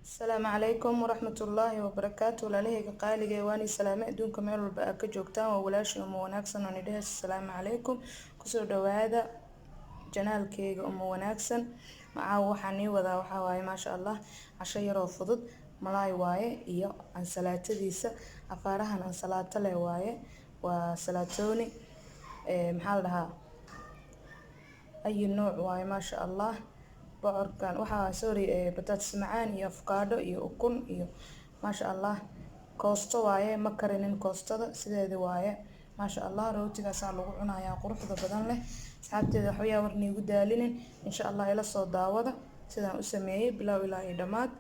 السلام عليكم ورحمة الله وبركاته. walaalahayga qaaliga waani salaame adduunka meel walba aad ka joogtaan waa walaashii umu wanaagsan oo nidhaha assalaamu calaykum kusoo dhawaada janaalkeyga umu wanaagsan macaaw waxaan ii wadaa waxaa waaye maasha allah casho yaroo fudud malaay waaye iyo ansalaatadiisa afaarahan ansalaato leh waaye waa salaatooni maxaa la dhahaa ayi nooc waaye maasha allah bocorkan waxaa sorry batatas macaan iyo afkaadho iyo ukun iyo maasha allah koosto waaye ma karinin koostada sideeda waaye maasha allah rootigaasaa lagu cunayaa quruxda badan leh asxaabteeda waxayaa war niigu daalinin insha allah ila soo daawada sidaan u sameeyey bilow ilaa iyo dhammaad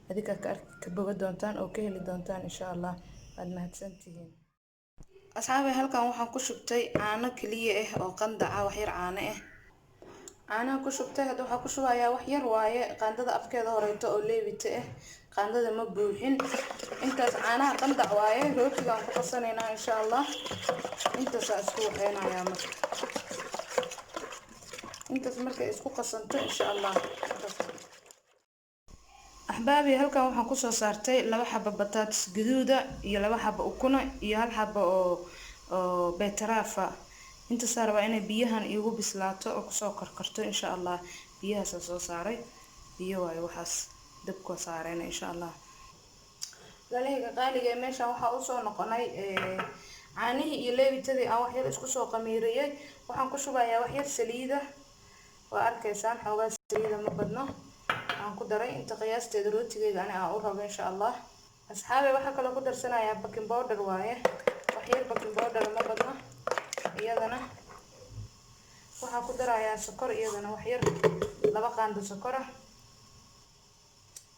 adiga ka boga doontaan oo ka heli doontaan insha allah waad mahadsantihiin asxaabay halkan waxaan ku shubtay caano kaliya ah oo qandaca wax yar caano ah caanaha ku shubtay hadda waxaa ku shubayaa wax yar waaye qaandada afkeeda horeeto oo leebita ah qaandada ma buuxin intaas caanaha qandac waaye rootigaan ku qasanaynaa insha allah intaasaa isku waxeynayaa marka intaas markay isku qasanto insha allah axbaabi halkan waxaan kusoo saartay 2 xabo batatas gaduuda iyo 2 xabo ukuna iyo 1 xabo oo beetaraafa inta saar waa inay biyahan igu bislaato oo kusoo karkarto insha allah biyahaas soo saaray biyo waaye waxaas dabka saareen insha allah galeyga qaaliga meesha waxa uu soo noqonay caanihi iyo leebitadii aan wax yar isku soo qamiiriyay waxaan ku shubayaa wax yar saliida waa arkaysaan xoogaa saliida ma badno aan ku daray inta qiyaasteeda rootigeyga aan u rabo insha allah asxaabe waxa kale ku darsanayaa baking powder waaye wax yar baking powder ma badno iyadana waxaa ku darayaa sokor iyadana wax yar 2 qaando sokor ah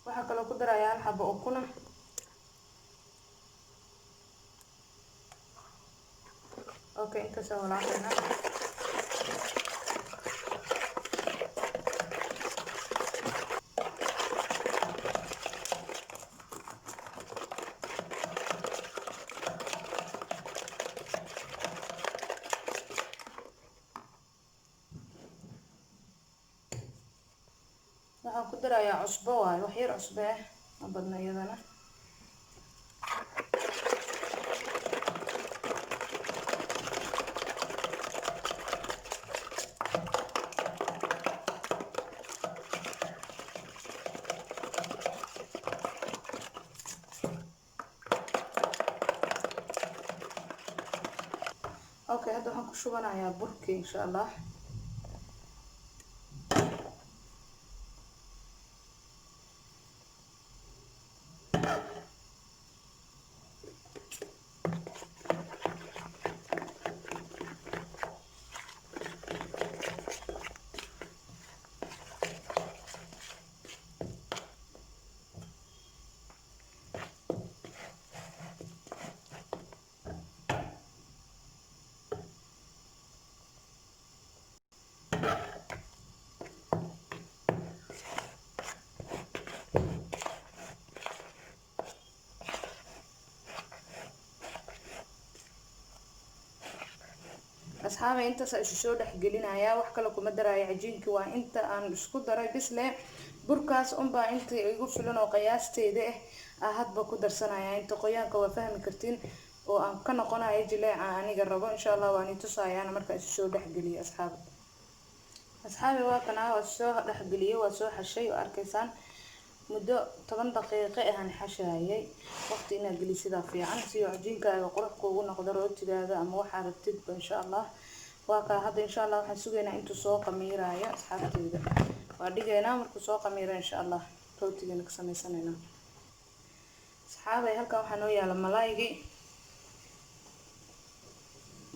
waxaa kale ku darayaa 1 xabo ukuna okay inta soo walaaqayna waxaan ku darayaa cusbo waaye wax yar cusbo ah ma badna iyadana okay hadda waxaan ku shubanayaa burkii insha allah asxaabay intaas ay soo dhaxgelinayaa wax kale kuma daraayo cajiinki waa inta aan isku daray bisle burkaas baa inta igu filan oo qiyaasteeda ah hadba ku darsanaya inta qoyaanka waa fahmi kartiin oo aan ka noqonayo jileeca aniga rabo insha allah waan i tusaayaan marka soo dhaxgeliyo asxaabay waa kana waa soo dhaxgeliyo waa soo xashay oo arkaysaan muddo 10 daqiiqo aan xashayay waqti ina geli sida fiican si cajiinkaaga qurux kuugu noqdo rootigaaga ama waxa rabtid insha allah waa ka hadda insha allah waxaan sugeynaa intuu soo qamiirayo asxaabteyda waa dhigeynaa markuu soo qamiiro insha allah rootigana ka sameysanaynaa asxaabay halkan waxaa noo yaala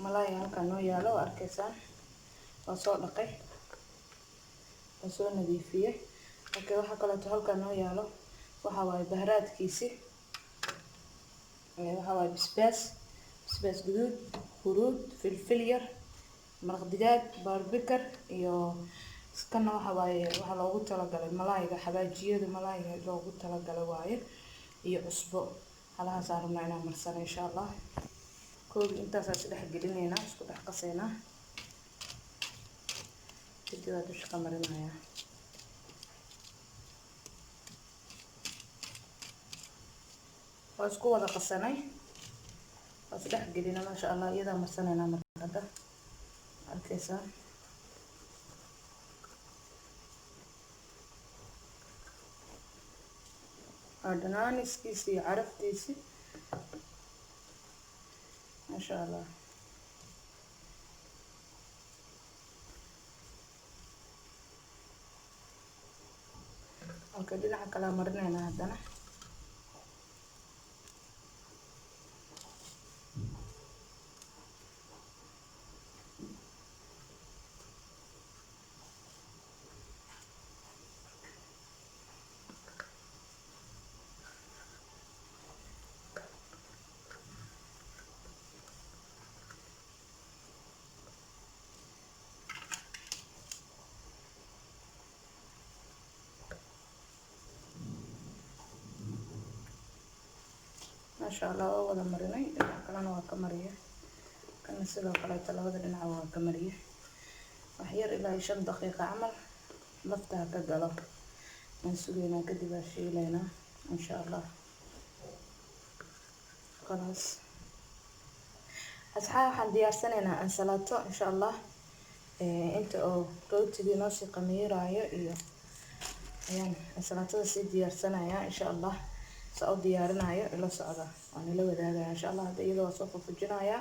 malaay halkan noo yaalo oo arkaysaan waa soo dhaqay waa soo nadiifiyay okay waxa kale oo halkan noo yaalo waxa waaye bahraadkiisi waxa waaye basbaas guduud huruud filfil yar maraq digaag barbikar iyo kana waxa waaye waxa loogu talagalay malaayga xabaajiyada malaayga loogu talagalay waaye iyo cusbo halahaas arabna inaan marsano insha allah koob intaas is dhex gelinayna isku dhex qasayna kadib dusha ka marinaya waa isku wada qasanay waa isdhex gelina maasha Allah iyada marsanayna markada arkaysaa dhanaaniskiisa iyo caraftiisa maasha Allah halka dhinaca kala marinayna hadana ما شاء الله ولا مريني كلنا وكمريه كان سيدو كليت لبدا دينع وكمريه وحير الى 5 دقيقه عمل لفتها كغلو من سوينا كدب شيلينا ان شاء الله خلاص اصحاب waxaan diyaarsanaynaa ansalaato insha Allah inta oo rootigi noo si qamiiraayo iyo ayaan ansalaatada si diyaarsanayaa insha Allah soo diyaarinayo ila socda aan ila wadaagaya insha Allah iyadoo soo fufujinaya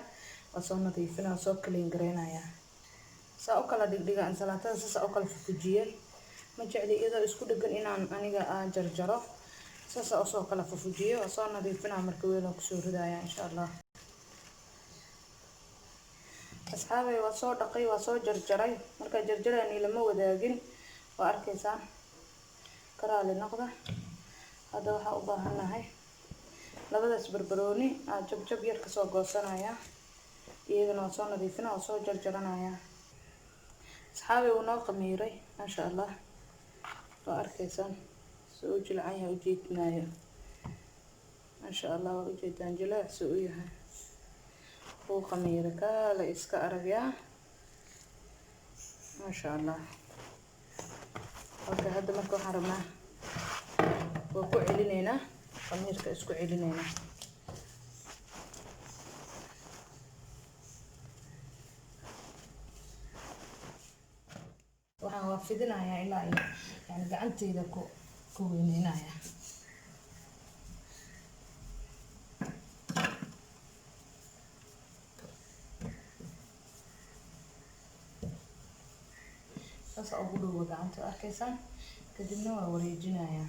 oo soo nadiifinaya soo clean gareynaya saa u kala dhigdhiga ansalaatada si u kala fufujiyay ma jecli iyadoo isku dhagan inaan aniga aan jarjaro soo kala fufujiyo oo soo nadiifinaya marka weelo ku soo ridaya insha Allah asxaabay waa soo dhaqay waa soo jarjaray marka jarjarani lama wadaagin waa arkaysaa karaali noqda هذا waxa u baahanahay labadaas barbarooni jab yar ka soo goosanaya iyadana soo nadiifina oo soo jarjaranaya asxaabi uu noo qamiiray ma sha Allah waa arkaysan soo jilcan yahay u jeedinayo ma sha Allah waa u jeedaan jilaac soo yahay uu qamiiray kala iska aragya ma sha Allah halka hadda marka waxaan rabnaa وكو علينا خميرك اسكو علينا waxaan waafidinayaa ilaa yani gacanteyda ku weyneenaya saas ugu dhow gacanta arkaysan kadibna waa wareejinayaa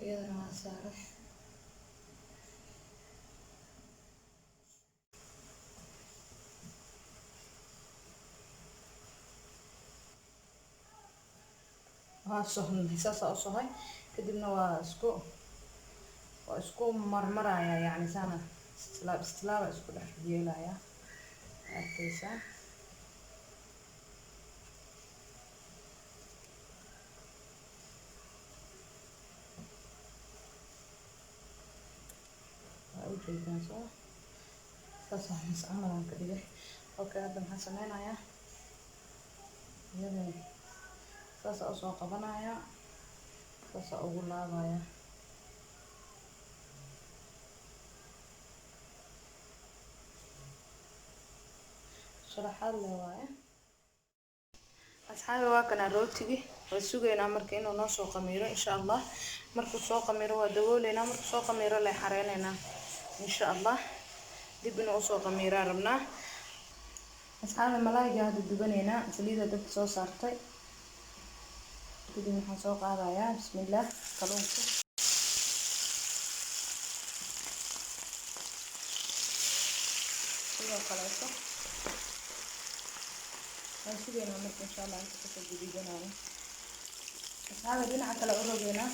iyadana waa saaray waa sohnay saas u sohay kadibna waa isku marmaraya yani sana istilaaba isku dhex yeelaya arkaysaa وجهي صح فصح مسألة كده أوكي هذا محسنين يا يلا فصح أسوق بنايا فصح أقول لا بايا شرح الله وايا أصحابي واكنا روتيجي وسوقينا مركي إنه نصو قميرة إن شاء الله مركو سوق قميرة ودولينا مركو سوق قميرة اللي حرينينا إن شاء الله دبنا أسوق قميرة ربنا أصحاب الملايجة هذا دبنينا سليدة دب سو صارتي دبنا حنسوق هذا يا بسم الله كلوكو كله خلاص هنسوقينا مركو إن شاء الله أنت تكون جديدنا أصحاب دينا على أوروبينا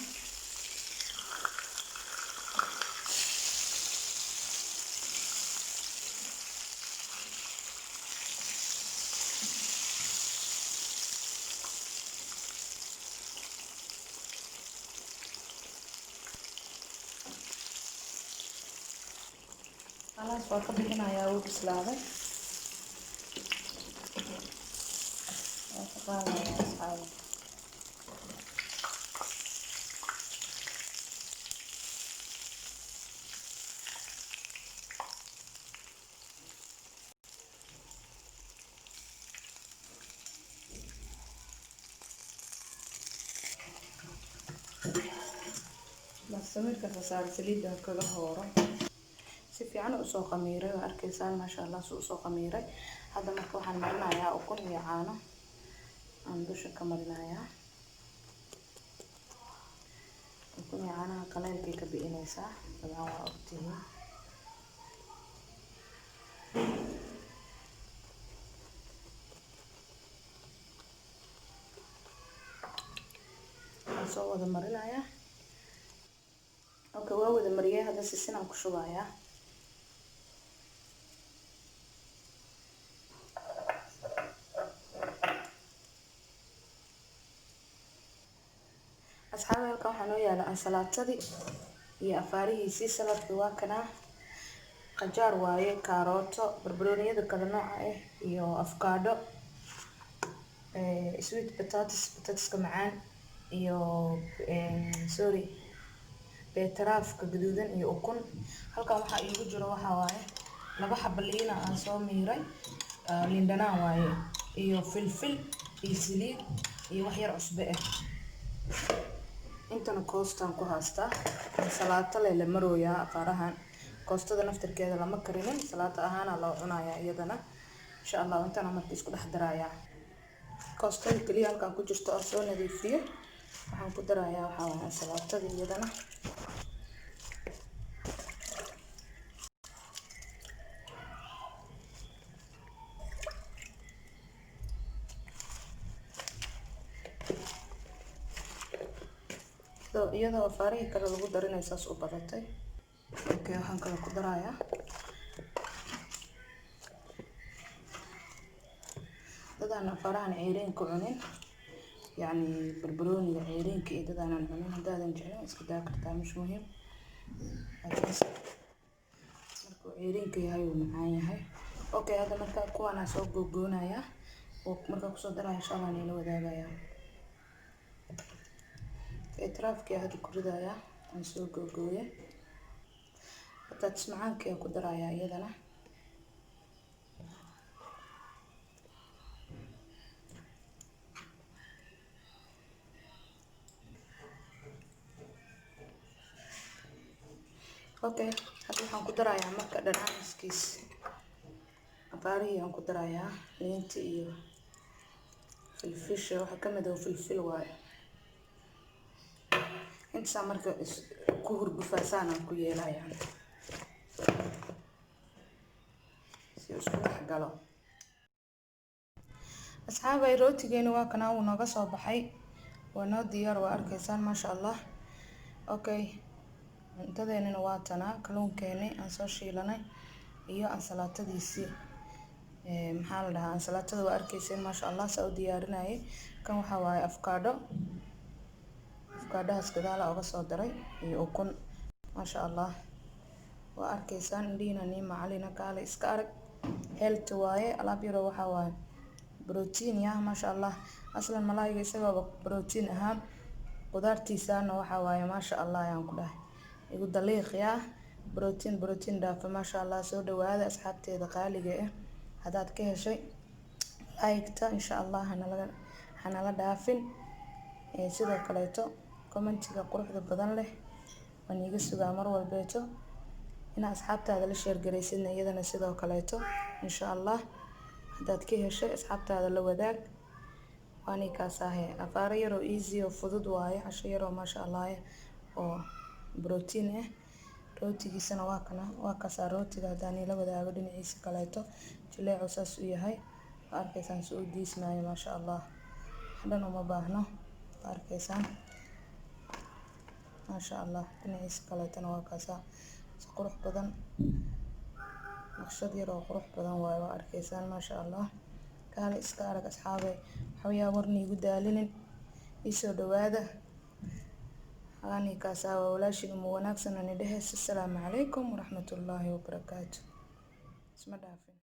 خلاص waa ka bixinayaa uu bislaaday samirka saar saliida kaga hooro si fiican u soo qamiiray oo arkaysaan maasha Allah soo qamiiray hadda marka waxaan marinayaa ukun iyo caano aan dusha ka marinayaa ukun iyo caanaha kaleelkay ka bi'inaysaa dabcan waa ogtihiin soo wada marinayaa okay waa wada mariyay hadda sisin aan ku shubayaa asxaabta halkan waxaa noo yaala ansalaatadii iyo afaarihiisii saladkii waa kana qajaar waaye kaarooto barbarooniyada kala nooca ah iyo avocado sweet potatoes-ka macaan iyo beetraafka gaduudan iyo ukun halkan waxa iigu jiro waxa waaye 2 xabo liin aan soo miiray liin dhanaan waaye iyo filfil iyo saliid iyo wax yar cusbo ah intana koostaan ku haystaa salaato la marooyaa afaarahan koostada naftirkeeda lama karinin salaato ahaan loo cunayaa iyadana insha Allah intana markii isku dhex darayaa koostada kaliya halkan ku jirto oo soo nadiifiyay waxaan ku darayaa waxa waaye salaatada iyadana iyadoo afaarihi kale lagu darinay saas u badatay okay waxaan kala ku darayaa dadaan afaarahan ceeriin ku cunin yani barbarooniga ceeriinka iyo dadaan cunin hadaadan jeclin iska daa kartaa mش muhiim markuu ceeriinka yahay uu macaan yahay okay hadda marka kuwana soo googoonayaa oo marka ku soo daraya insha Allah inay la wadaagayaan beetraafkii hadda ku ridayaa aan soo googooyay macaankii ku darayaa iyadana okay hadda waxaan ku darayaa marka dhanaankiis afaarihi aan ku darayaa liinta iyo filfisha waxa kamid ah filfil waaye inta marka ku hurgufaasaan aan ku yeelayaa si uu isku dhex galo asxaabay rootigeena waa kana uu naga soo baxay waa noo diyaar waa arkaysaan maasha Allah okay cuntadeena waa tana kalluunkeena aan soo shiilanay iyo ansalaatadiisii maxaa la dhahaa ansalaatada waa arkaysaan maasha Allah soo diyaarinayay kan waxa waaye avocado-haas gadaal uga soo daray iyo ukun maasha Allah waa arkaysaan indhiina ni macalina kaale iska arag health waaye alaab yar waxa waaye protein ya maasha Allah aslan malaayga isagoo protein ahaan qudaartiisana waxa waaye maasha Allah ayaan ku dhahay igu daliiq ya protein dhaafa maasha Allah soo dhawaada asxaabteeda qaaliga ah hadaad ka heshay like-ta insha Allah hana la dhaafin sidoo kaleeto commentiga quruxda badan leh waan iga sugaa mar walbeeto ina asxaabtaada la share gareysidna iyadana sidoo kaleeto insha Allah hadaad ka heshay asxaabtaada la wadaag waani ka saahay afaar yar oo easy oo fudud waaye casho yar oo maasha Allah oo protein ah rootigiisana waa ka saa rootiga hadaan la wadaago dhinaciisa kaleeto jileecu saas u yahay arkaysaan soo diismaayo maasha Allah hadan uma baahno arkaysaan maasha Allah dhinaciisa kaleetana waa ka saa qurux badan naqshad yar oo qurux badan waaye waa arkaysaan maasha Allah kaale iska arag asxaabay waxaa warni igu daalinin isoo dhawaada ani ka saa walaashiga mu wanaagsan ani dhahay assalaamu calaykum waraxmatullaahi wabarakaatuh isma dhaafin